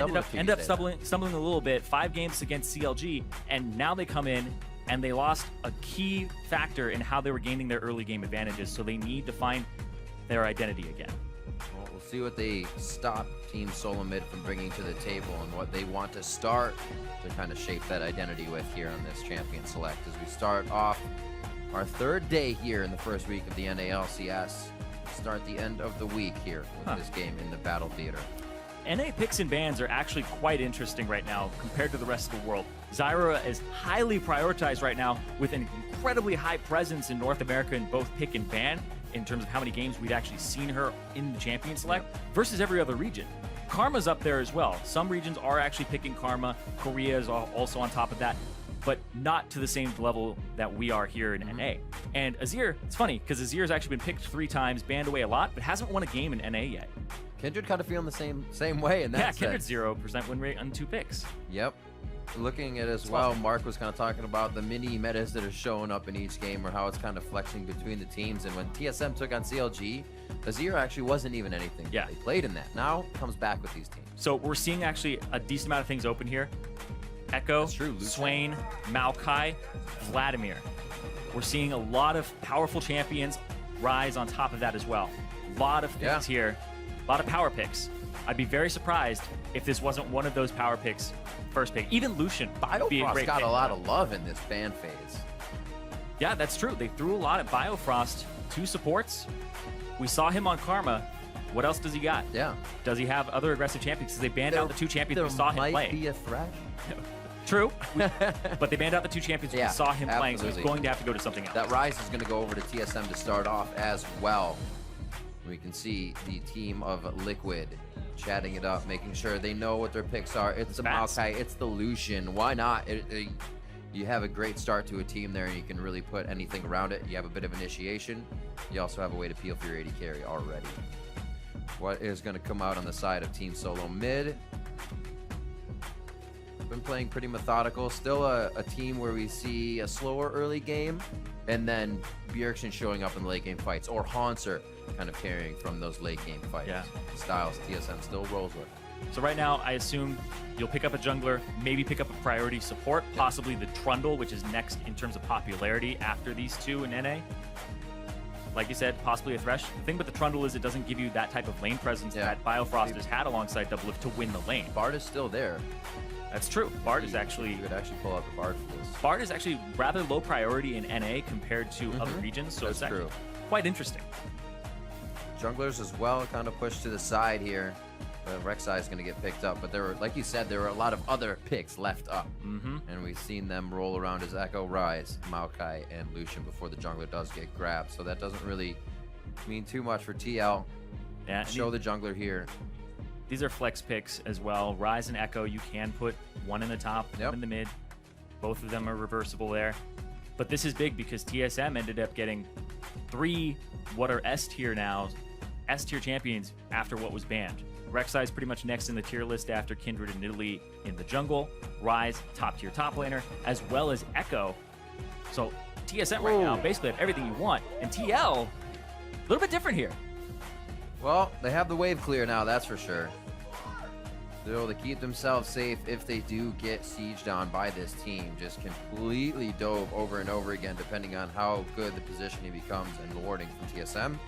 ended up stumbling a little bit. 5 games against CLG, and now they come in and they lost a key factor in how they were gaining their early game advantages. So they need to find their identity again. Well, we'll see what they stop Team SoloMid from bringing to the table and what they want to start to kind of shape that identity with here on this Champion Select as we start off our 3rd day here in the first week of the NA/LCS. Start the end of the week here with this game in the Battle Theater. NA picks and bans are actually quite interesting right now compared to the rest of the world. Zyra is highly prioritized right now with an incredibly high presence in North America in both pick and ban in terms of how many games we'd actually seen her in the Champion Select versus every other region. Karma's up there as well. Some regions are actually picking Karma. Korea is also on top of that, but not to the same level that we are here in NA. And Azir, it's funny because Azir's actually been picked 3 times, banned away a lot, but hasn't won a game in NA yet. Kindred kind of feeling the same way in that sense. Yeah, Kindred's 0% win rate on 2 picks. Yep. Looking at it as well, Mark was kind of talking about the mini metas that are showing up in each game or how it's kind of flexing between the teams. And when TSM took on CLG, Azir actually wasn't even anything. Yeah. They played in that. Now comes back with these teams. So we're seeing actually a decent amount of things open here. Echo, Swain, Maokai, Vladimir. We're seeing a lot of powerful champions rise on top of that as well. A lot of things here. A lot of power picks. I'd be very surprised if this wasn't one of those power picks first pick. Even Lucian. Biofrost got a lot of love in this ban phase. Yeah, that's true. They threw a lot at Biofrost. 2 supports. We saw him on Karma. What else does he got? Yeah. Does he have other aggressive champions? Because they banned out the 2 champions we saw him play. There might be a Thresh. True. But they banned out the 2 champions we saw him playing, so he's going to have to go to something else. That Rise is going to go over to TSM to start off as well. We can see the team of Liquid chatting it up, making sure they know what their picks are. It's the Maokai, it's the Lucian. Why not? You have a great start to a team there, and you can really put anything around it. You have a bit of initiation. You also have a way to peel for your AD carry already. What is going to come out on the side of Team SoloMid? Been playing pretty methodical. Still a team where we see a slower early game, and then Bjergsen showing up in the late game fights, or Haunter kind of carrying from those late game fights. Yeah. Styles TSM still rolls with. So right now, I assume you'll pick up a jungler, maybe pick up a priority support, possibly the Trundle, which is next in terms of popularity after these 2 in NA. Like you said, possibly a Thresh. The thing with the Trundle is it doesn't give you that type of lane presence that Biofrost has had alongside Doublelift to win the lane. Bard is still there. That's true. Bard is actually... You could actually pull out the Bard for this. Bard is actually rather low priority in NA compared to other regions, so it's actually quite interesting. Junglers as well kind of pushed to the side here. Rek'Sai is going to get picked up, but there were, like you said, there were a lot of other picks left up. And we've seen them roll around as Echo, Rise, Maokai, and Lucian before the jungler does get grabbed. So that doesn't really mean too much for TL. Yeah, show the jungler here. These are flex picks as well. Rise and Echo, you can put one in the top, one in the mid. Both of them are reversible there. But this is big because TSM ended up getting 3 what are S tier now, S tier champions after what was banned. Rek'Sai is pretty much next in the tier list after Kindred and Italy in the jungle. Rise, top tier top laner, as well as Echo. So TSM right now basically have everything you want. And TL, a little bit different here. Well, they have the wave clear now, that's for sure. They're able to keep themselves safe if they do get sieged on by this team. Just completely dove over and over again, depending on how good the positioning becomes and warding from TSM.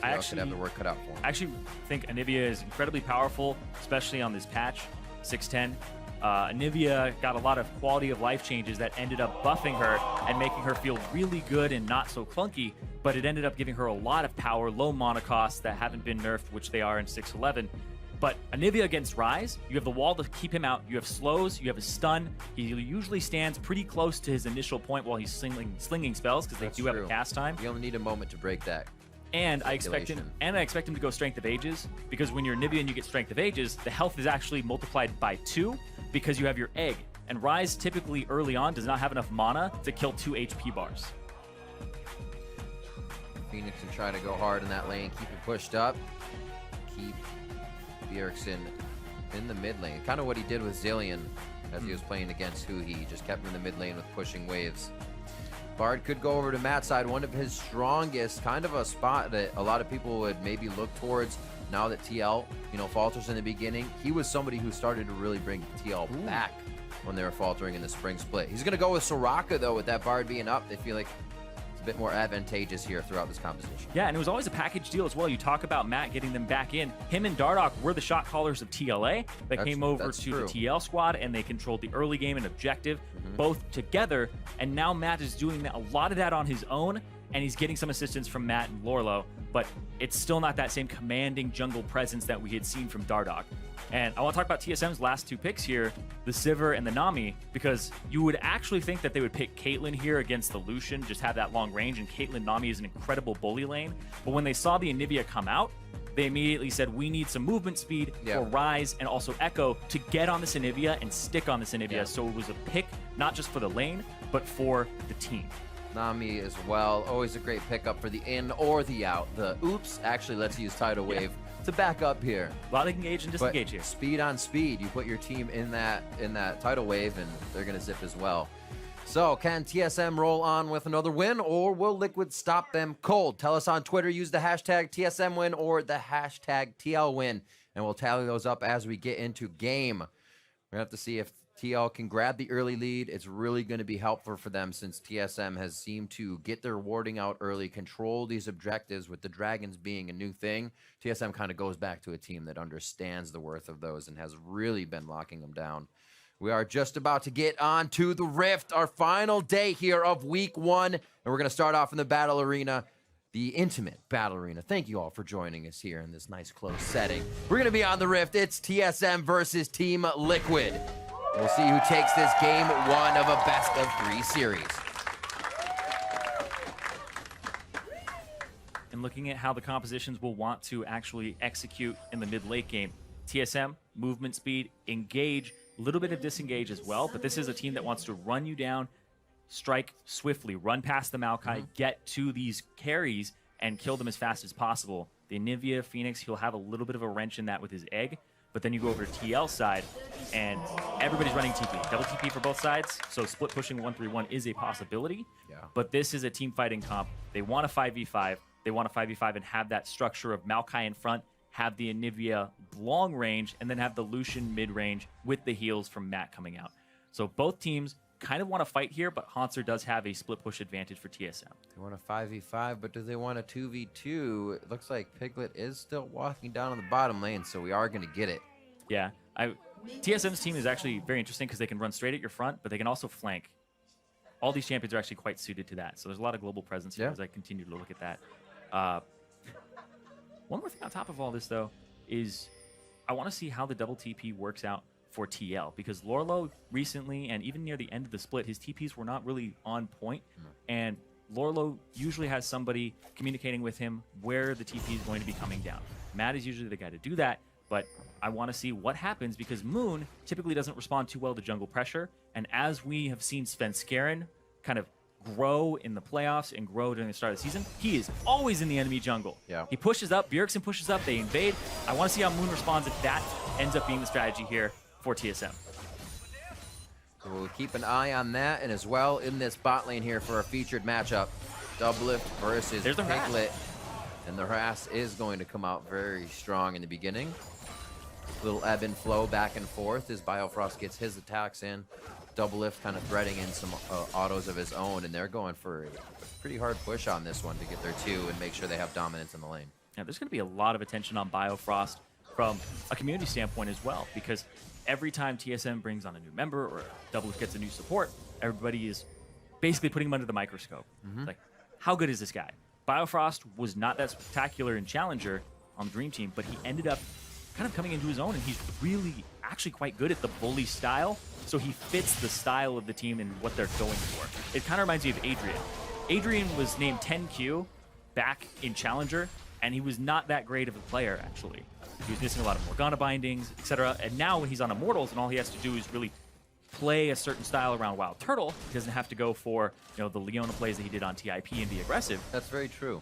I actually have the work cut out for him. I actually think Anivia is incredibly powerful, especially on this patch, 610. Anivia got a lot of quality of life changes that ended up buffing her and making her feel really good and not so clunky, but it ended up giving her a lot of power, low mana costs that haven't been nerfed, which they are in 611. But Anivia against Rise, you have the wall to keep him out. You have slows, you have a stun. He usually stands pretty close to his initial point while he's slinging spells because they do have a cast time. You only need a moment to break that. And I expect him to go Strength of Ages, because when you're Anivia and you get Strength of Ages, the health is actually multiplied by 2 because you have your egg. And Rise typically early on does not have enough mana to kill 2 HP bars. Phoenix can try to go hard in that lane, keep it pushed up, keep Bjergsen in the mid lane. Kind of what he did with Zillion as he was playing against Huhi. Just kept him in the mid lane with pushing waves. Bard could go over to Matt's side, one of his strongest, kind of a spot that a lot of people would maybe look towards now that TL, you know, falters in the beginning, he was somebody who started to really bring TL back when they were faltering in the spring split. He's going to go with Soraka, though, with that Bard being up. They feel like it's a bit more advantageous here throughout this composition. Yeah, and it was always a package deal as well. You talk about Matt getting them back in. Him and Dardoch were the shot callers of TLA that came over to the TL squad, and they controlled the early game and objective both together. And now Matt is doing a lot of that on his own, and he's getting some assistance from Matt and Lorlo, but it's still not that same commanding jungle presence that we had seen from Dardoch. And I want to talk about TSM's last 2 picks here, the Sivir and the Nami, because you would actually think that they would pick Caitlyn here against the Lucian, just have that long range, and Caitlyn Nami is an incredible bully lane. But when they saw the Anivia come out, they immediately said, we need some movement speed for Ryze and also Echo to get on this Anivia and stick on this Anivia. So it was a pick, not just for the lane, but for the team. Nami as well, always a great pickup for the in or the out. The oops actually lets you use Tidal Wave to back up here. A lot of engage and disengage here. Speed on speed. You put your team in that Tidal Wave, and they're going to zip as well. So can TSM roll on with another win, or will Liquid stop them cold? Tell us on Twitter. Use the hashtag TSM win or the hashtag TL win, and we'll tally those up as we get into game. We're going to have to see if TL can grab the early lead. It's really going to be helpful for them since TSM has seemed to get their warding out early, control these objectives with the Dragons being a new thing. TSM kind of goes back to a team that understands the worth of those and has really been locking them down. We are just about to get on to the Rift, our final day here of week 1, and we're going to start off in the battle arena, the intimate battle arena. Thank you all for joining us here in this nice close setting. We're going to be on the Rift. It's TSM versus Team Liquid. We'll see who takes this game 1 of a best-of-3 series. And looking at how the compositions will want to actually execute in the mid-late game, TSM, movement speed, engage, a little bit of disengage as well, but this is a team that wants to run you down, strike swiftly, run past the Maokai, get to these carries, and kill them as fast as possible. The Anivia, Phoenix, he'll have a little bit of a wrench in that with his egg, but then you go over to TL side, and everybody's running TP. Double TP for both sides, so split pushing 1-3-1 is a possibility, but this is a team fighting comp. They want a 5v5. They want a 5v5 and have that structure of Maokai in front, have the Anivia long range, and then have the Lucian mid-range with the heals from Matt coming out. So both teams kind of want to fight here, but Hanser does have a split push advantage for TSM. They want a 5v5, but do they want a 2v2? It looks like Piglet is still walking down on the bottom lane, so we are going to get it. Yeah, TSM's team is actually very interesting because they can run straight at your front, but they can also flank. All these champions are actually quite suited to that, so there's a lot of global presence here as I continue to look at that. One more thing on top of all this, though, is I want to see how the double TP works out for TL, because Lorlo recently, and even near the end of the split, his TPs were not really on point, and Lorlo usually has somebody communicating with him where the TP is going to be coming down. Matt is usually the guy to do that, but I want to see what happens, because Moon typically doesn't respond too well to jungle pressure, and as we have seen Svenskeren kind of grow in the playoffs and grow during the start of the season, he is always in the enemy jungle. He pushes up, Bjergsen pushes up, they invade. I want to see how Moon responds if that ends up being the strategy here for TSM. So we'll keep an eye on that, and as well in this bot lane here for our featured matchup, Doublelift versus Piglet. And the harass is going to come out very strong in the beginning. Little ebb and flow back and forth as Biofrost gets his attacks in. Doublelift kind of threading in some autos of his own, and they're going for a pretty hard push on this one to get their 2 and make sure they have dominance in the lane. Yeah, there's going to be a lot of attention on Biofrost from a community standpoint as well, because every time TSM brings on a new member or Doublelift gets a new support, everybody is basically putting him under the microscope. Like, how good is this guy? Biofrost was not that spectacular in Challenger on the Dream Team, but he ended up kind of coming into his own, and he's really actually quite good at the bully style, so he fits the style of the team and what they're going for. It kind of reminds me of Adrian. Adrian was named 10Q back in Challenger, and he was not that great of a player, actually. He was missing a lot of Morgana bindings, etc. And now when he's on Immortals, and all he has to do is really play a certain style around Wild Turtle, he doesn't have to go for, you know, the Leona plays that he did on TIP and be aggressive. That's very true.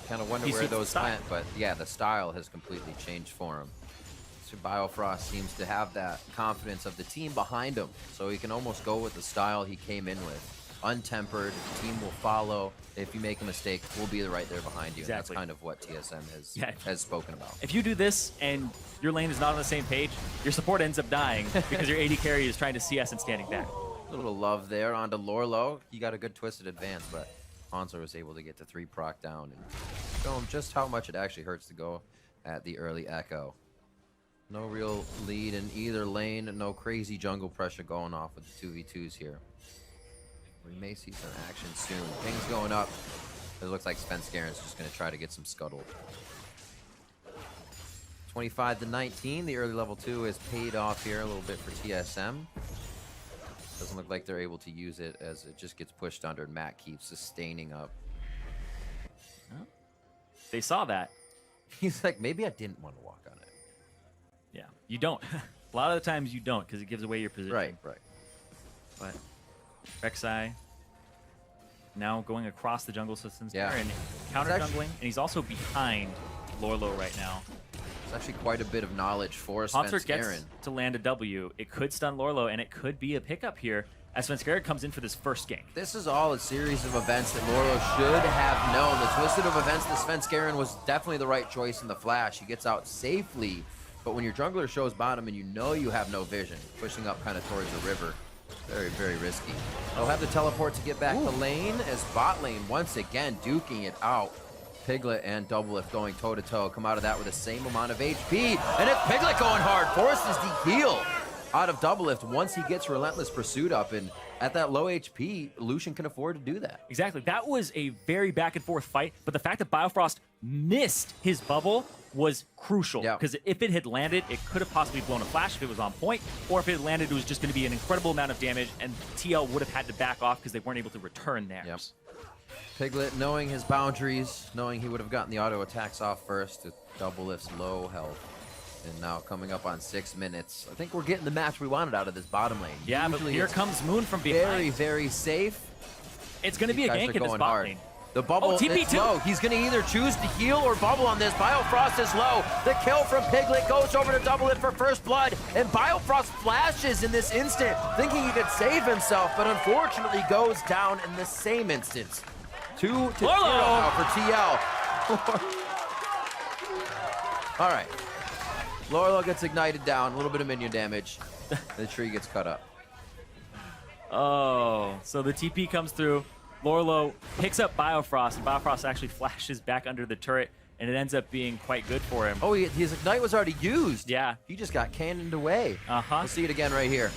Kind of wonder where those went, but yeah, the style has completely changed for him. Biofrost seems to have that confidence of the team behind him, so he can almost go with the style he came in with. untempered. The team will follow. If you make a mistake, we'll be right there behind you. Exactly. And that's kind of what TSM has spoken about. If you do this and your lane is not on the same page, your support ends up dying because your AD carry is trying to CS and standing back. A little love there onto Lorlo. He got a good twisted advance, but Hanzo was able to get the 3 proc down and show him just how much it actually hurts to go at the early Echo. No real lead in either lane. No crazy jungle pressure going off with the 2v2s here. We may see some action soon. Ping's going up. It looks like Svenskeren is just going to try to get some scuttled. 25-19. The early level 2 is paid off here a little bit for TSM. Doesn't look like they're able to use it as it just gets pushed under and Matt keeps sustaining up. Oh. They saw that. He's like, maybe I didn't want to walk on it. Yeah, you don't. A lot of the times you don't because it gives away your position. Right. But Rek'Sai now going across the jungle systems Yeah. there and counter jungling, and he's also behind Lorlo right now. It's actually quite a bit of knowledge for Concert gets Svenskeren. to land a W. It could stun Lorlo, and it could be a pickup here as Svenskeren comes in for this first game. This is all a series of events that Lorlo should have known. The twisted of events that Svenskeren was definitely the right choice in the flash. He gets out safely, but when your jungler shows bottom and you know you have no vision, pushing up kind of towards the river, very, very risky. They'll have the teleport to get back to lane as bot lane once again duking it out. Piglet and Doublelift going toe-to-toe, come out of that with the same amount of HP, and it's Piglet going hard, forces the heal out of Doublelift once he gets Relentless Pursuit up, and at that low HP, Lucian can afford to do that. Exactly. That was a very back-and-forth fight, but the fact that Biofrost missed his bubble was crucial, because if it had landed, it could have possibly blown a flash if it was on point, or if it had landed, it was just going to be an incredible amount of damage, and TL would have had to back off because they weren't able to return theirs. Piglet, knowing his boundaries, knowing he would have gotten the auto attacks off first with Doublelift's low health. And now coming up on 6 minutes. I think we're getting the match we wanted out of this bottom lane. Yeah, Usually but here comes Moon from behind. Very, very safe. It's going to be a gank in this bot lane. The bubble is low. He's going to either choose to heal or bubble on this. Biofrost is low. The kill from Piglet goes over to Doublelift for first blood. And Biofrost flashes in this instant, thinking he could save himself, but unfortunately goes down in the same instance. 2-0 now for TL. All right. Lorlo gets ignited down, a little bit of minion damage. The tree gets cut up. Oh, so the TP comes through. Lorlo picks up Biofrost, and Biofrost actually flashes back under the turret, and it ends up being quite good for him. Oh, his ignite was already used. Yeah. He just got cannoned away. We'll see it again right here.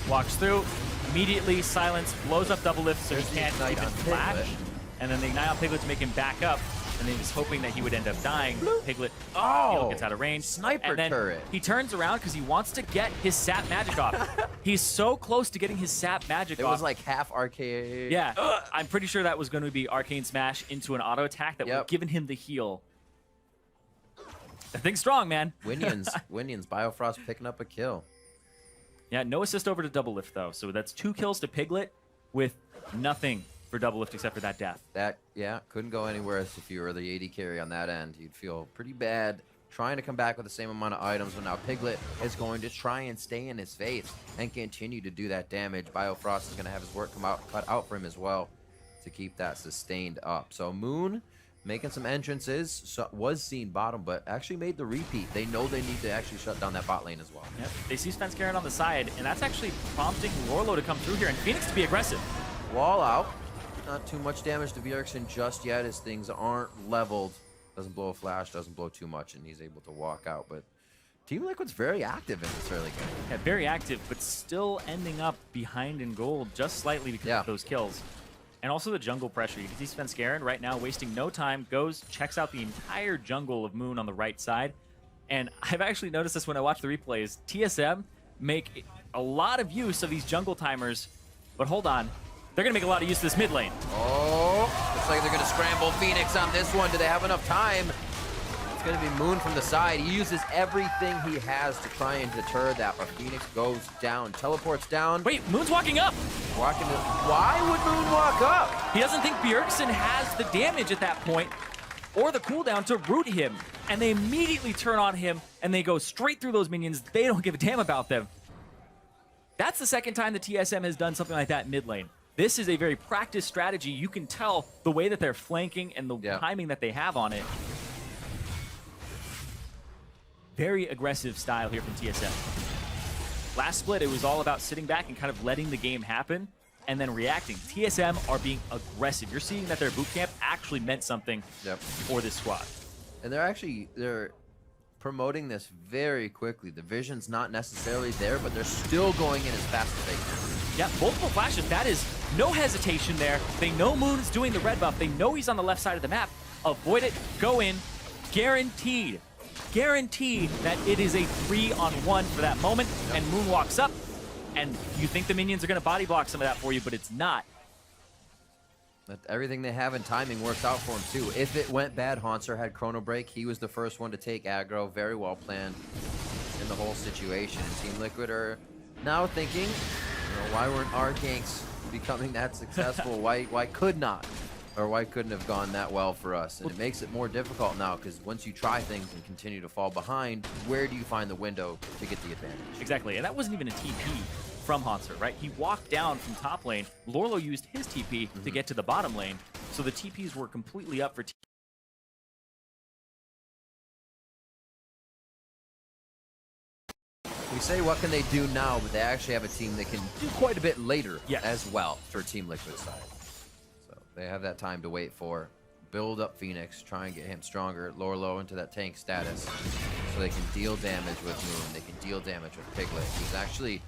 Walks through, immediately silence, blows up Doublelift so he can't even flash. And then the ignite on Piglet to make him back up. And then he's hoping that he would end up dying. Piglet gets out of range. Sniper and then turret. He turns around because he wants to get his sap magic off. He's so close to getting his sap magic off. It was like half arcade. Yeah, I'm pretty sure that was going to be Arcane Smash into an auto attack that would have given him the heal. That thing's strong, man. Winions, Biofrost picking up a kill. Yeah, no assist over to Doublelift though. So that's 2 kills to Piglet with nothing for Doublelift except for that death. That, couldn't go anywhere if you were the AD carry on that end. You'd feel pretty bad trying to come back with the same amount of items, but now Piglet is going to try and stay in his face and continue to do that damage. Biofrost is going to have his work cut out for him as well to keep that sustained up. So Moon making some entrances, was seen bottom, but actually made the repeat. They know they need to actually shut down that bot lane as well. Yep. They see Svenskeren on the side, and that's actually prompting Lorlo to come through here and Phoenix to be aggressive. Wall out. Not too much damage to Bjergsen just yet as things aren't leveled. Doesn't blow a flash, doesn't blow too much, and he's able to walk out. But Team Liquid's very active in this early game. Yeah, very active, but still ending up behind in gold just slightly because of those kills. And also the jungle pressure. You can see Svenskeren right now wasting no time, goes, checks out the entire jungle of Moon on the right side. And I've actually noticed this when I watch the replays. TSM make a lot of use of these jungle timers, but hold on. They're going to make a lot of use of this mid lane. Oh, looks like they're going to scramble Phoenix on this one. Do they have enough time? It's going to be Moon from the side. He uses everything he has to try and deter that, but Phoenix goes down. Teleports down. Wait, Moon's walking up. Why would Moon walk up? He doesn't think Bjergsen has the damage at that point or the cooldown to root him. And they immediately turn on him, and they go straight through those minions. They don't give a damn about them. That's the second time the TSM has done something like that mid lane. This is a very practiced strategy. You can tell the way that they're flanking and the timing that they have on it. Very aggressive style here from TSM. Last split, it was all about sitting back and kind of letting the game happen and then reacting. TSM are being aggressive. You're seeing that their boot camp actually meant something for this squad. And they're promoting this very quickly. The vision's not necessarily there, but they're still going in as fast as they can. Yeah, multiple flashes. That is no hesitation there. They know Moon is doing the red buff. They know he's on the left side of the map. Avoid it, go in, guaranteed. Guaranteed that it is a 3-on-1 for that moment, and Moon walks up, and you think the minions are going to body block some of that for you, but it's not. But everything they have in timing works out for him too. If it went bad, Haunter had Chrono Break. He was the first one to take aggro. Very well planned in the whole situation. Team Liquid are now thinking, why weren't our ganks becoming that successful? Why couldn't have gone that well for us? And it makes it more difficult now, because once you try things and continue to fall behind, where do you find the window to get the advantage? Exactly, and that wasn't even a TP from Haunter, right? He walked down from top lane. Lorlo used his TP to get to the bottom lane, so the TPs were completely up for We say what can they do now, but they actually have a team that can do quite a bit later as well for Team Liquid side. So they have that time to wait for. Build up Phoenix, try and get him stronger, Lorlo into that tank status, so they can deal damage with Moon, they can deal damage with Piglet. He's actually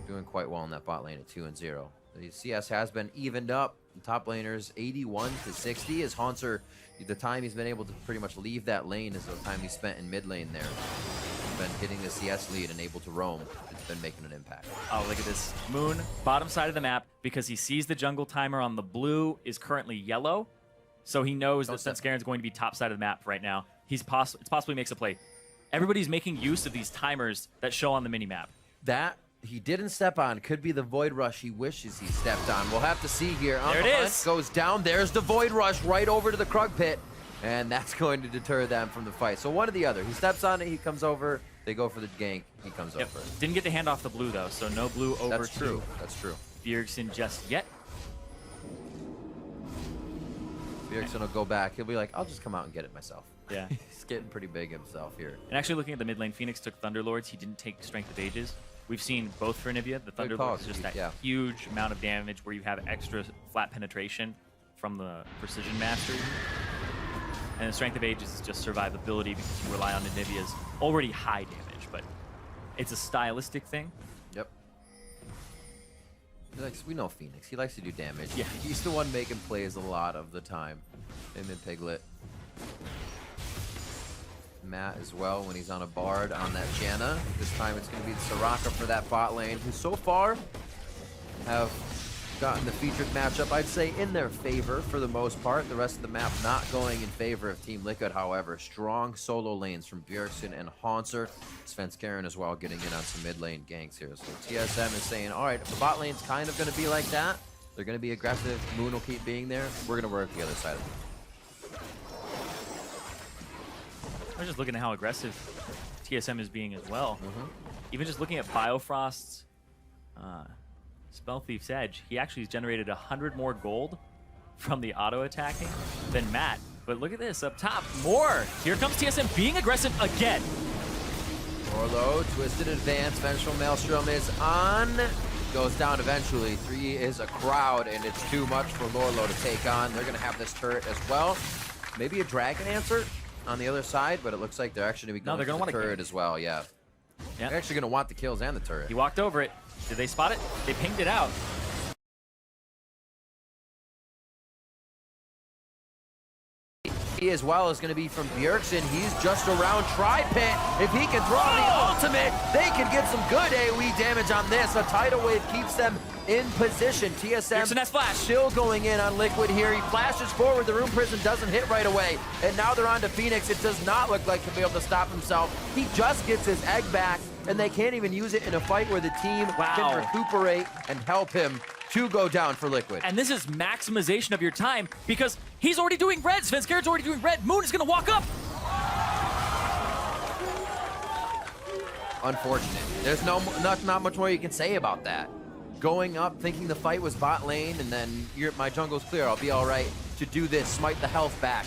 doing quite well in that bot lane at 2-0. The CS has been evened up. The top laners 81 to 60 as Haunter, the time he's been able to pretty much leave that lane is the time he spent in mid lane there. He's been hitting the CS lead and able to roam. It's been making an impact. Oh, look at this. Moon, bottom side of the map, because he sees the jungle timer on the blue is currently yellow. So he knows that Svenskeren is going to be top side of the map right now. It's possibly makes a play. Everybody's making use of these timers that show on the mini-map. That he didn't step on could be the Void Rush he wishes he stepped on. We'll have to see here. There it is. Goes down. There's the Void Rush right over to the Krug pit. And that's going to deter them from the fight. So one or the other. He steps on it, he comes over. They go for the gank, he comes over. Didn't get the hand off the blue, though, so no blue over That's true. That's true. Bjergsen just yet. Bjergsen will go back. He'll be like, I'll just come out and get it myself. Yeah. He's getting pretty big himself here. And actually looking at the mid lane, Phoenix took Thunderlords. He didn't take Strength of Ages. We've seen both for Nivea. The Thunderlords is just that huge amount of damage where you have extra flat penetration from the Precision Mastery. And the Strength of Ages is just survivability because you rely on Nivea's already high damage, but it's a stylistic thing. Yep. We know Phoenix. He likes to do damage. Yeah. He's the one making plays a lot of the time. Him and Piglet. Matt as well when he's on a Bard on that Janna. This time it's going to be the Soraka for that bot lane, who so far have gotten the featured matchup, I'd say, in their favor for the most part. The rest of the map not going in favor of Team Liquid, however. Strong solo lanes from Bjergsen and Haunter. Svenskeren as well getting in on some mid lane ganks here. So TSM is saying, all right, if the bot lane's kind of going to be like that, they're going to be aggressive, Moon will keep being there, we're going to work the other side of it. I'm just looking at how aggressive TSM is being as well. Even just looking at Biofrost's Spell Thief's Edge, he actually has generated 100 more gold from the auto-attacking than Matt. But look at this, up top, more! Here comes TSM being aggressive again. Lorlo, twisted advance, Vengeful Maelstrom is on. Goes down eventually. 3 is a crowd, and it's too much for Lorlo to take on. They're going to have this turret as well. Maybe a Dragon Answer on the other side, but it looks like they're actually going to be going for the turret as well, yeah. They're actually going to want the kills and the turret. He walked over it. Did they spot it? They pinged it out. He as well is going to be from Bjergsen. He's just around Tri-Pit. If he can throw the ultimate, they can get some good AoE damage on this. A tidal wave keeps them in position. TSM has flash. Still going in on Liquid here. He flashes forward. The Rune Prison doesn't hit right away. And now they're on to Phoenix. It does not look like he'll be able to stop himself. He just gets his egg back, and they can't even use it in a fight where the team can recuperate and help him to go down for Liquid. And this is maximization of your time because he's already doing red. Svenskeren's already doing red. Moon is going to walk up. Unfortunate. There's not much more you can say about that. going up, thinking the fight was bot lane, and then my jungle's clear, I'll be all right, to do this, smite the health back.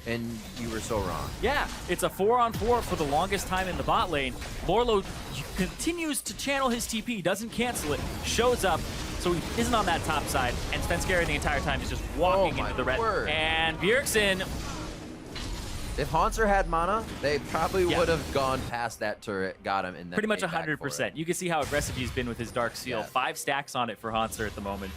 And you were so wrong. Yeah, it's a 4-on-4 for the longest time in the bot lane. Lorlo continues to channel his TP, doesn't cancel it, shows up, so he isn't on that top side, and Svenskeren the entire time is just walking into the red. And Bjergsen, if Haunter had mana, they probably would have gone past that turret, got him, and then pretty much 100%. You can see how aggressive he's been with his Dark Seal. 5 stacks on it for Haunter at the moment.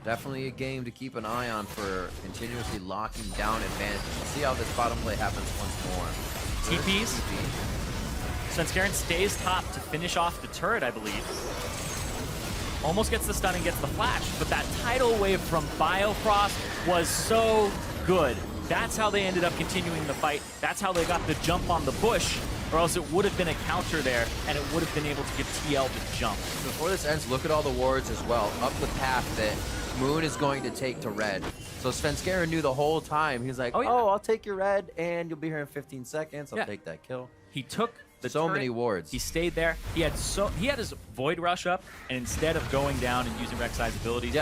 Definitely a game to keep an eye on for continuously locking down advantage. See how this bottom play happens once more. TPs. Svenskeren stays top to finish off the turret, I believe. Almost gets the stun and gets the flash, but that tidal wave from Biofrost was so good. That's how they ended up continuing the fight. That's how they got the jump on the bush, or else it would have been a counter there, and it would have been able to get TL to jump. Before this ends, look at all the wards as well, up the path that Moon is going to take to red. So Svenskeren knew the whole time. He's like, oh, I'll take your red, and you'll be here in 15 seconds. I'll take that kill. He took the so turret, many wards. He stayed there. He had his Void Rush up, and instead of going down and using Rek'Sai's abilities,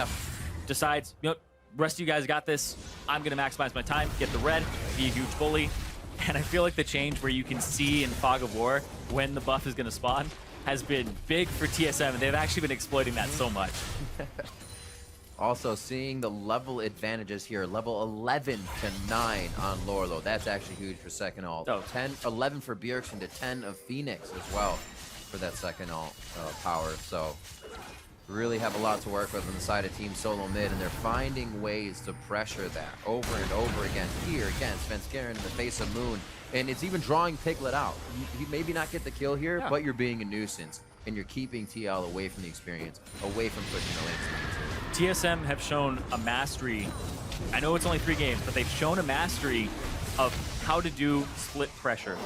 decides, you know, rest of you guys got this. I'm going to maximize my time, get the red, be a huge bully. And I feel like the change where you can see in Fog of War when the buff is going to spawn has been big for TSM, and they've actually been exploiting that so much. Also, seeing the level advantages here, level 11 to 9 on Lorlo. That's actually huge for second ult. 11 for Bjergsen to 10 of Phoenix as well for that second ult power. So really have a lot to work with on the side of Team SoloMid, and they're finding ways to pressure that over and over again. Here again, Svenskeren in the face of Moon, and it's even drawing Piglet out. You maybe not get the kill here, but you're being a nuisance, and you're keeping TL away from the experience, away from pushing the lanes. TSM have shown a mastery. I know it's only 3 games, but they've shown a mastery of how to do split pressure.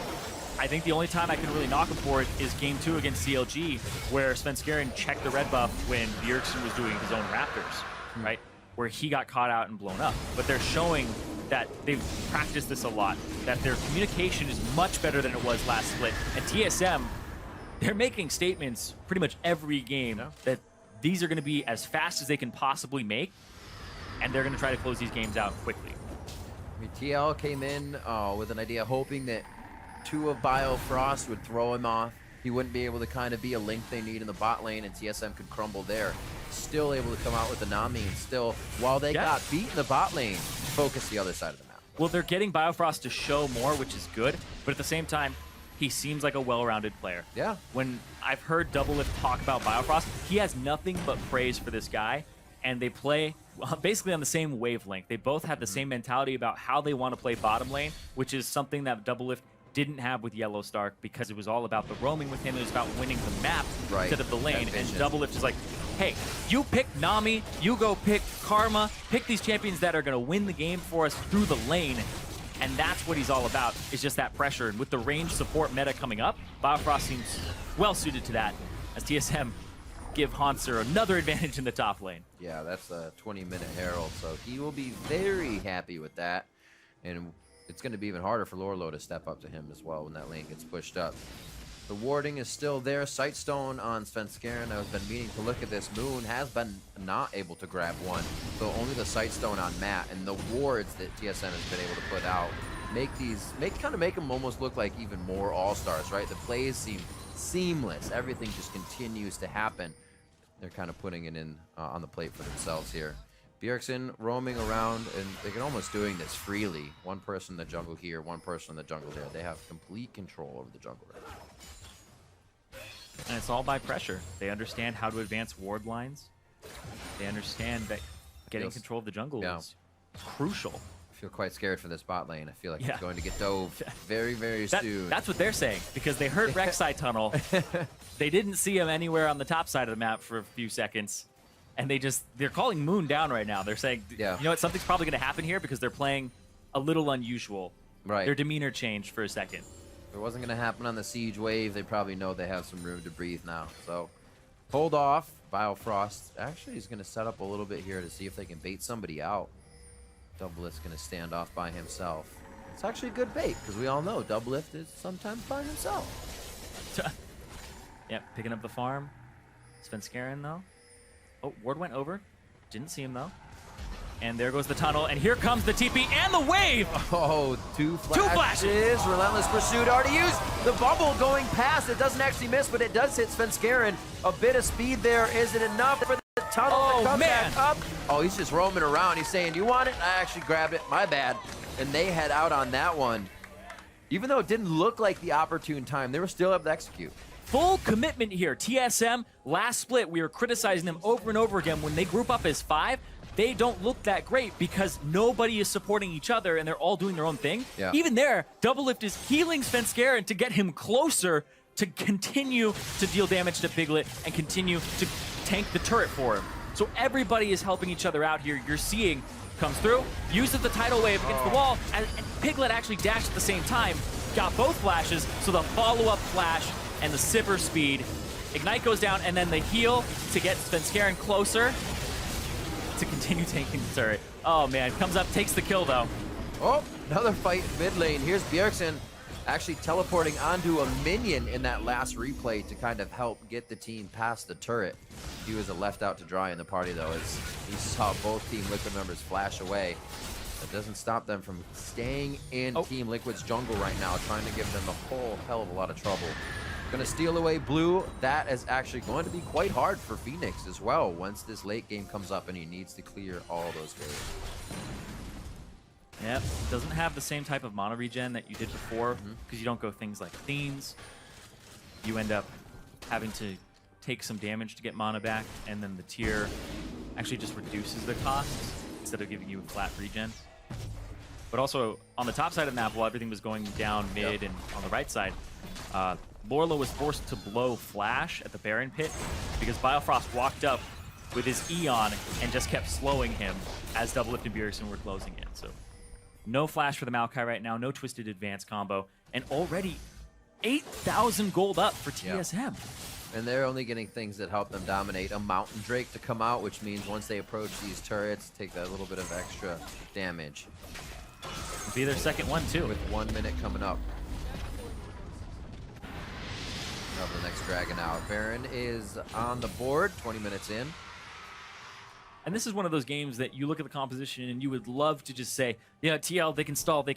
I think the only time I can really knock him for it is game 2 against CLG, where Svenskeren checked the red buff when Bjergsen was doing his own Raptors, right? Where he got caught out and blown up. But they're showing that they've practiced this a lot, that their communication is much better than it was last split. And TSM, they're making statements pretty much every game that these are going to be as fast as they can possibly make, and they're going to try to close these games out quickly. I mean, TL came in with an idea, hoping that 2 of Biofrost would throw him off. He wouldn't be able to kind of be a link they need in the bot lane, and TSM could crumble there. Still able to come out with the Nami, and still, while they got beat in the bot lane, focus the other side of the map. Well, they're getting Biofrost to show more, which is good, but at the same time, he seems like a well-rounded player. Yeah. When I've heard Doublelift talk about Biofrost, he has nothing but praise for this guy, and they play basically on the same wavelength. They both have the same mentality about how they want to play bottom lane, which is something that Doublelift didn't have with Yellow Stark, because it was all about the roaming with him. It was about winning the map instead of the lane. And Doublelift is like, hey, you pick Nami, you go pick Karma, pick these champions that are going to win the game for us through the lane. And that's what he's all about, is just that pressure. And with the range support meta coming up, Biofrost seems well suited to that, as TSM give Haunter another advantage in the top lane. Yeah, that's a 20-minute Herald, so he will be very happy with that. And it's going to be even harder for Lorlo to step up to him as well when that lane gets pushed up. The warding is still there. Sightstone on Svenskeren. I've been meaning to look at this. Moon has been not able to grab one, so only the Sightstone on Matt, and the wards that TSM has been able to put out make them almost look like even more all-stars, right? The plays seem seamless. Everything just continues to happen. They're kind of putting it in on the plate for themselves here. Bjergsen roaming around, and they're almost doing this freely. One person in the jungle here, one person in the jungle there. They have complete control over the jungle right now. And it's all by pressure. They understand how to advance ward lines. They understand that getting control of the jungle is crucial. I feel quite scared for this bot lane. I feel like it's going to get dove very, very soon. That's what they're saying, because they heard Rek'Sai tunnel. They didn't see him anywhere on the top side of the map for a few seconds. And they're calling Moon down right now. They're saying, you know what, something's probably going to happen here, because they're playing a little unusual. Right. Their demeanor changed for a second. If it wasn't going to happen on the siege wave, they probably know they have some room to breathe now. So hold off. Biofrost actually is going to set up a little bit here to see if they can bait somebody out. Doublelift's going to stand off by himself. It's actually a good bait, because we all know Doublelift is sometimes by himself. Yeah, picking up the farm. Svenskeren, though. Oh, Ward went over. Didn't see him, though. And there goes the tunnel, and here comes the TP and the wave! Oh, two flashes. Two flashes! Relentless pursuit already used. The bubble going past. It doesn't actually miss, but it does hit Svenskeren. A bit of speed there isn't enough for the tunnel to come back up. Oh, he's just roaming around. He's saying, you want it? I actually grabbed it. My bad. And they head out on that one. Even though it didn't look like the opportune time, they were still able to execute. Full commitment here. TSM, last split, we were criticizing them over and over again. When they group up as 5, they don't look that great because nobody is supporting each other and they're all doing their own thing. Yeah. Even there, Doublelift is healing Svenskeren to get him closer to continue to deal damage to Piglet and continue to tank the turret for him. So everybody is helping each other out here. You're seeing comes through, uses the tidal wave against the wall, and Piglet actually dashed at the same time, got both flashes, so the follow-up flash and the Sivir speed. Ignite goes down, and then the heal to get Svenskeren closer to continue tanking the turret. Oh man, comes up, takes the kill though. Oh, another fight mid lane. Here's Bjergsen actually teleporting onto a minion in that last replay to kind of help get the team past the turret. He was left out to dry in the party though, as he saw both Team Liquid members flash away. That doesn't stop them from staying in Team Liquid's jungle right now, trying to give them a whole hell of a lot of trouble. Gonna steal away blue. That is actually going to be quite hard for Phoenix as well once this late game comes up and he needs to clear all those waves. Yep, doesn't have the same type of mana regen that you did before because you don't go things like Themes. You end up having to take some damage to get mana back, and then the tier actually just reduces the cost instead of giving you a flat regen. But also, on the top side of the map, while everything was going down mid and on the right side, Lorlo was forced to blow Flash at the Baron pit because Biofrost walked up with his Eon and just kept slowing him as Doublelift and Bjergsen were closing in. So no Flash for the Maokai right now, no Twisted Advance combo, and already 8,000 gold up for TSM. And they're only getting things that help them dominate. A Mountain Drake to come out, which means once they approach these turrets, take that little bit of extra damage. It'll be their second one too. With 1 minute coming up. Of the next Dragon out. Baron is on the board, 20 minutes in. And this is one of those games that you look at the composition and you would love to just say, yeah, TL, they can stall, they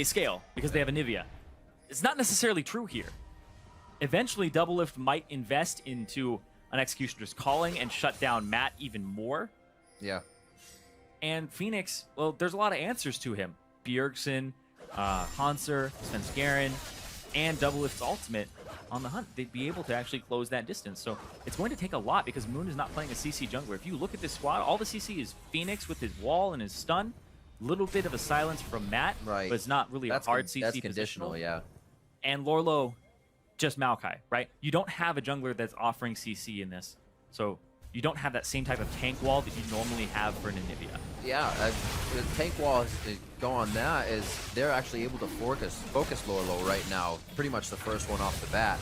scale because they have a Nivea. It's not necessarily true here. Eventually, Doublelift might invest into an Executioner's Calling and shut down Matt even more. Yeah. And Phoenix, well, there's a lot of answers to him. Bjergsen, Hanser, Svenskeren, and Doublelift's ultimate on the hunt. They'd be able to actually close that distance. So it's going to take a lot because Moon is not playing a CC jungler. If you look at this squad, all the CC is Phoenix with his wall and his stun. Little bit of a silence from Matt, right? But it's not really a hard CC That's conditional, positional. yeah. And Lorlo, just Maokai, right? You don't have a jungler that's offering CC in this. So you don't have that same type of tank wall that you normally have for an Anivia. Yeah, the tank wall to go on that is they're actually able to focus Lorlo right now. Pretty much the first one off the bat.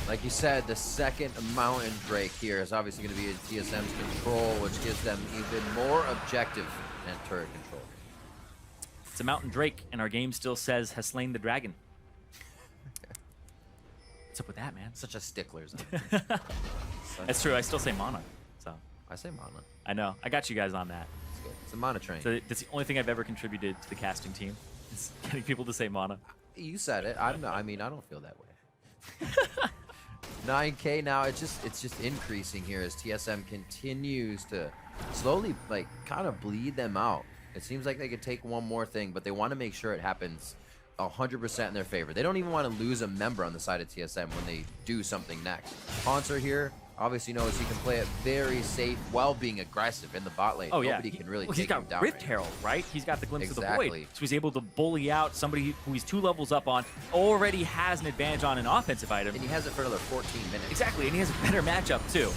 Like you said, the second Mountain Drake here is obviously going to be in TSM's control, which gives them even more objective and turret control. It's a Mountain Drake, and our game still says has slain the dragon. What's up with that, man? Such a stickler. That's true. I still say mana. So I say mana. I know. I got you guys on that. It's good. It's a mana train. So that's the only thing I've ever contributed to the casting team. Is getting people to say mana. You said it. I'm not, I mean, I don't feel that way. 9K now. It's just increasing here as TSM continues to slowly, like, kind of bleed them out. It seems like they could take one more thing, but they want to make sure it happens 100% in their favor. They don't even want to lose a member on the side of TSM when they do something next. Hanser here obviously knows he can play it very safe while being aggressive in the bot lane. Oh yeah, Nobody can really take him down. Rift right Herald, right? He's got the glimpse of the Exactly. void, so he's able to bully out somebody who he's 2 levels up on. Already has an advantage on an offensive item, And he has it for another 14 minutes. exactly, and he has a better matchup too.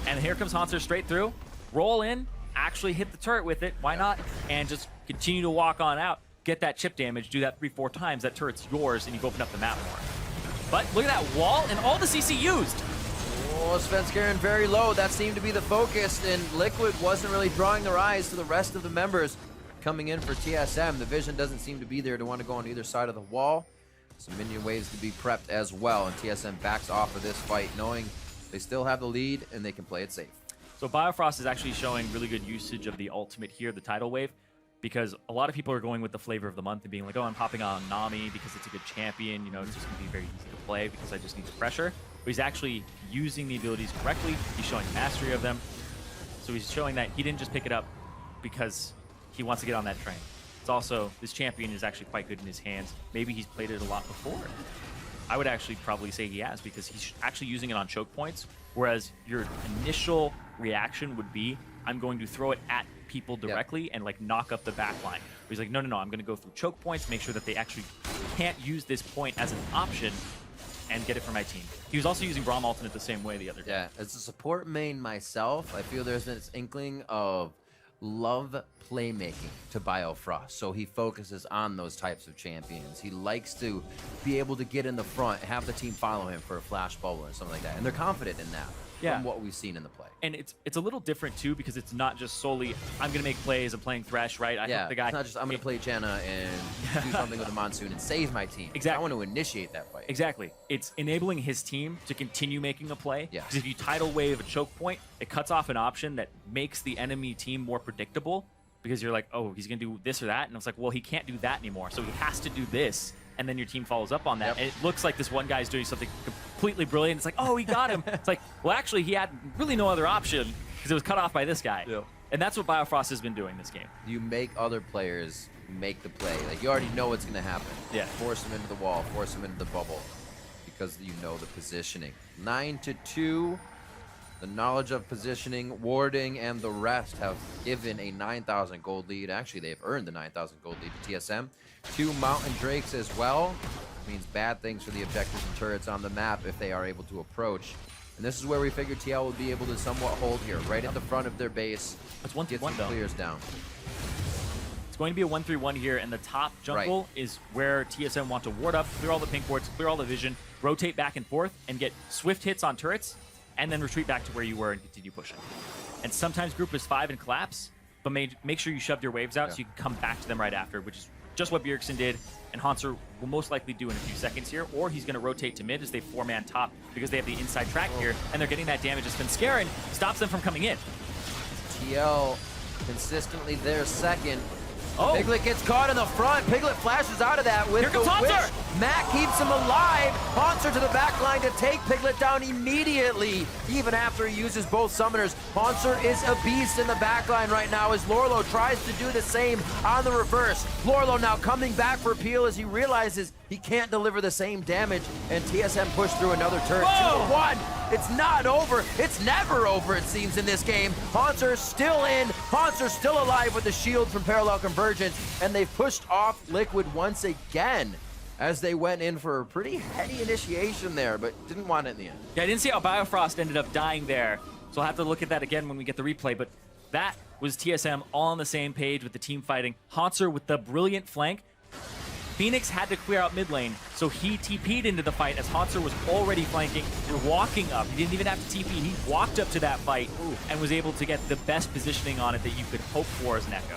And here comes Hanser straight through, roll in, actually hit the turret with it. Why not? And just continue to walk on out. Get that chip damage, do that 3-4 times, that turret's yours, and you go open up the map more. But look at that wall, and all the CC used. Oh, Svenskeren very low. That seemed to be the focus, and Liquid wasn't really drawing their eyes to the rest of the members coming in for TSM. The vision doesn't seem to be there to want to go on either side of the wall. Some minion waves to be prepped as well, and TSM backs off of this fight, knowing They still have the lead, and they can play it safe. So Biofrost is actually showing really good usage of the ultimate here, the tidal wave, because a lot of people are going with the flavor of the month and being like, oh, I'm popping on Nami because it's a good champion. You know, it's just going to be very easy to play because I just need the pressure. But he's actually using the abilities correctly. He's showing mastery of them. So he's showing that he didn't just pick it up because he wants to get on that train. It's also, this champion is actually quite good in his hands. Maybe he's played it a lot before. I would actually probably say he has, because he's actually using it on choke points, whereas your initial reaction would be, I'm going to throw it at people directly and like knock up the back line. But he's like, no, I'm going to go through choke points, make sure that they actually can't use this point as an option and get it for my team. He was also using Braum Alternate the same way the other day. Yeah, as a support main myself, I feel there's this inkling of love playmaking to Biofrost, so he focuses on those types of champions. He likes to be able to get in the front, have the team follow him for a flash bubble or something like that, and they're confident in that from what we've seen in the play. And it's a little different too, because it's not just solely I'm gonna make plays, I'm playing Thresh, right? I hope the guy, it's not just I'm gonna play Janna and do something with the Monsoon and save my team. Exactly. I want to initiate that fight. Exactly. It's enabling his team to continue making a play. Yeah. Because if you tidal wave a choke point, it cuts off an option that makes the enemy team more predictable, because you're like, oh, he's gonna do this or that, and it's like, well, he can't do that anymore, so he has to do this, and then your team follows up on that. And it looks like this one guy's doing something completely brilliant. It's like, oh, he got him. It's like, well, actually, he had really no other option because it was cut off by this guy. And that's what Biofrost has been doing this game. You make other players make the play. Like, you already know what's gonna happen. Yeah. Force them into the wall, force them into the bubble, because you know the positioning. 9-2. The knowledge of positioning, warding, and the rest have given a 9,000 gold lead. Actually, they've earned the 9,000 gold lead to TSM. 2 Mountain Drakes as well. Means bad things for the objectives and turrets on the map if they are able to approach. And this is where we figured TL would be able to somewhat hold here, right at the front of their base. It's 1-3-1 get some though. clears down. It's going to be a 1-3-1 here, and the top jungle is where TSM want to ward up, clear all the pink wards, clear all the vision, rotate back and forth, and get swift hits on turrets, and then retreat back to where you were and continue pushing. And sometimes group is 5 and collapse, but make sure you shoved your waves out so you can come back to them right after, which is just what Bjergsen did, and Hanser will most likely do in a few seconds here, or he's going to rotate to mid as they 4-man top because they have the inside track here, and they're getting that damage. It's been Scarin stops them from coming in. TL consistently there second. Oh. Piglet gets caught in the front. Piglet flashes out of that with Here the comes wish. Hanser! Matt keeps him alive. Hanser to the back line to take Piglet down immediately, even after he uses both summoners. Hanser is a beast in the back line right now as Lorlo tries to do the same on the reverse. Lorlo now coming back for Peel as he realizes he can't deliver the same damage, and TSM pushed through another turret. 2-1. It's not over. It's never over, it seems, in this game. Hanser still in. Hanser still alive with the shield from Parallel Convergence, and they've pushed off Liquid once again as they went in for a pretty heady initiation there, but didn't want it in the end. Yeah, I didn't see how Biofrost ended up dying there, so I'll have to look at that again when we get the replay, but that was TSM all on the same page with the team fighting. Hanser with the brilliant flank. Phoenix had to clear out mid lane, so he TP'd into the fight as Hanser was already flanking and walking up. He didn't even have to TP. He walked up to that fight and was able to get the best positioning on it that you could hope for as an Echo.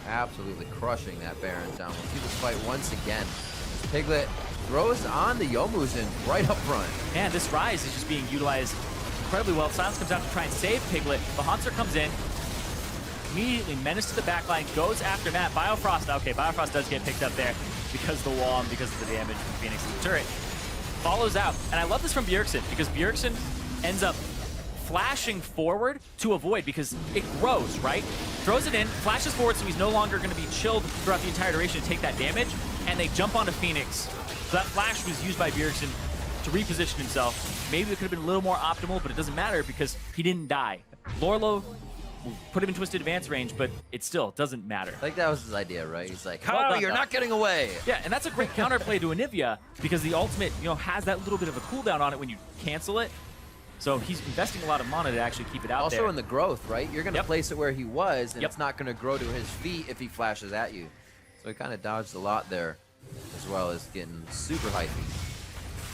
Absolutely crushing that Baron down. We'll see this fight once again. Piglet throws on the Yomuzen right up front. Man, this Rise is just being utilized incredibly well. Silence comes out to try and save Piglet, but Hanser comes in, immediately menace to the backline, goes after Matt. Biofrost, okay, Biofrost does get picked up there because of the wall and because of the damage from Phoenix's turret. Follows out, and I love this from Bjergsen because Bjergsen ends up flashing forward to avoid because it grows, right? Throws it in, flashes forward so he's no longer going to be chilled throughout the entire duration to take that damage, and they jump onto Phoenix. So that flash was used by Bjergsen to reposition himself. Maybe it could have been a little more optimal, but it doesn't matter because he didn't die. Lorlo put him in Twisted Advance range, but it still doesn't matter. I think that was his idea, right? He's like, Well oh, done, you're though. not getting away. Yeah, and that's a great counterplay to Anivia because the ultimate, has that little bit of a cooldown on it when you cancel it. So he's investing a lot of mana to actually keep it out Also there. in the growth, right? You're going to place it where he was, and Yep. it's not going to grow to his feet if he flashes at you. So he kind of dodged a lot there, as well as getting super hypey.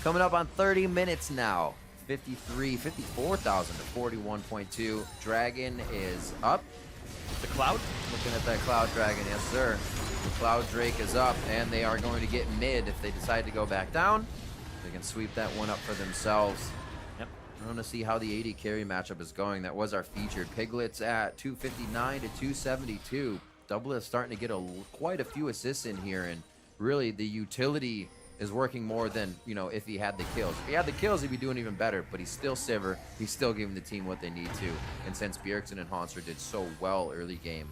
Coming up on 30 minutes now. 54,000 to 41.2. Dragon is up. The Cloud? Looking at that Cloud Dragon, yes sir. The Cloud Drake is up, and they are going to get mid if they decide to go back down. They can sweep that one up for themselves. Yep. I want to see how the AD carry matchup is going. That was our featured. Piglets at 259 to 272. Double is starting to get quite a few assists in here, and really the utility is working more than, you know, if he had the kills. If he had the kills, he'd be doing even better, but he's still Sivir. He's still giving the team what they need to. And since Bjergsen and Hanser did so well early game,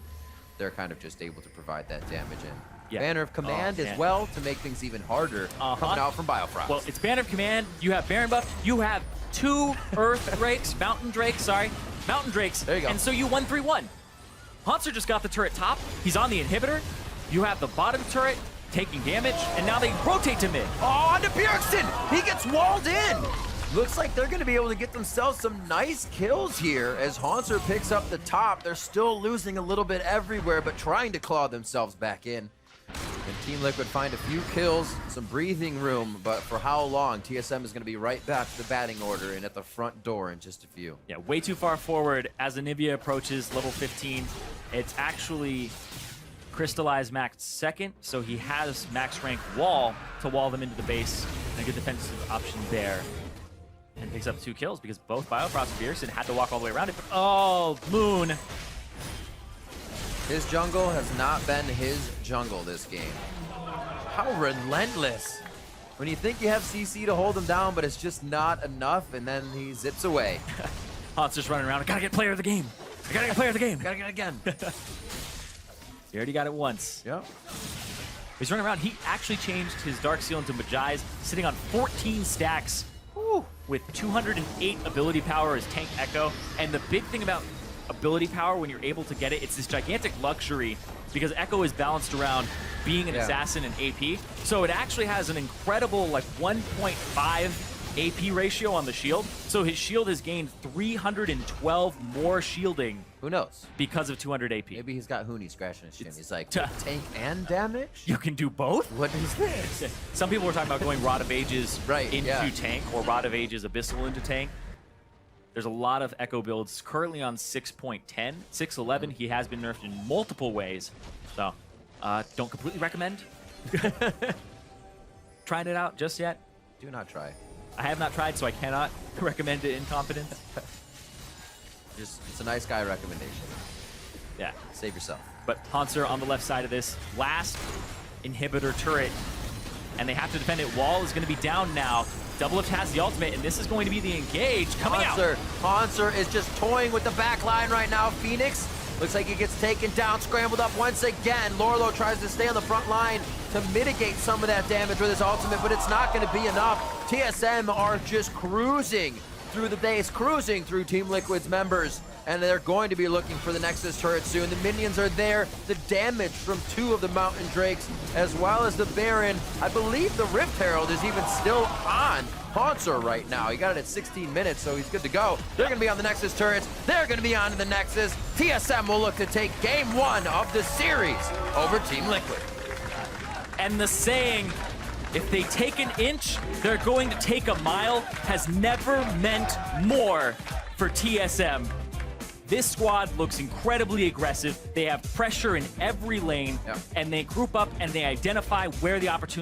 they're kind of just able to provide that damage in. Yeah. Banner of Command as well to make things even harder coming out from Biofrost. Well, it's Banner of Command. You have Baron buff. You have 2 Earth Drakes, Mountain Drakes, There you go. And so you 1-3-1. Hanser just got the turret top. He's on the inhibitor. You have the bottom turret taking damage, and now they rotate to mid. Oh, onto Bjergsen! He gets walled in! Looks like they're gonna be able to get themselves some nice kills here as Hanser picks up the top. They're still losing a little bit everywhere, but trying to claw themselves back in. And Team Liquid find a few kills, some breathing room, but for how long? TSM is gonna be right back to the batting order and at the front door in just a few. Yeah, way too far forward. As Anivia approaches level 15, it's actually Crystallized Max second, so he has max rank wall to wall them into the base, and a good defensive option there. And picks up 2 kills because both Biofrost and Bjergsen had to walk all the way around it. But, oh, Moon. His jungle has not been his jungle this game. How relentless. When you think you have CC to hold him down, but it's just not enough, and then he zips away. Hanser's running around. I gotta get player of the game. I gotta get player of the game. Gotta get it again. He already got it once. Yep. He's running around. He actually changed his Dark Seal into Majai's, sitting on 14 stacks with 208 ability power as Tank Echo. And the big thing about ability power when you're able to get it, it's this gigantic luxury because Echo is balanced around being an assassin and AP. So it actually has an incredible like 1.5 AP ratio on the shield. So his shield has gained 312 more shielding. Who knows? Because of 200 AP. Maybe he's got Huni scratching his chin. He's like, tank and damage? You can do both? What is this? Some people were talking about going Rod of Ages into tank or Rod of Ages Abyssal into tank. There's a lot of Echo builds currently on 6.10. 6.11, he has been nerfed in multiple ways. So, don't completely recommend trying it out just yet. Do not try. I have not tried, so I cannot recommend it in confidence. It's a nice guy recommendation. Yeah. Save yourself. But Hanser on the left side of this last inhibitor turret, and they have to defend it. Wall is going to be down now. Doublelift has the ultimate, and this is going to be the engage coming out. Hanser is just toying with the back line right now. Phoenix looks like he gets taken down, scrambled up once again. Lorlo tries to stay on the front line to mitigate some of that damage with his ultimate, but it's not going to be enough. TSM are just cruising through the base, cruising through Team Liquid's members, and they're going to be looking for the Nexus turret soon. The minions are there. The damage from 2 of the Mountain Drakes, as well as the Baron. I believe the Rift Herald is even still on Hanser right now. He got it at 16 minutes, so he's good to go. They're going to be on the Nexus turrets. They're going to be on the Nexus. TSM will look to take game 1 of the series over Team Liquid. And the saying, if they take an inch, they're going to take a mile, has never meant more for TSM. This squad looks incredibly aggressive. They have pressure in every lane, and they group up and they identify where the opportunity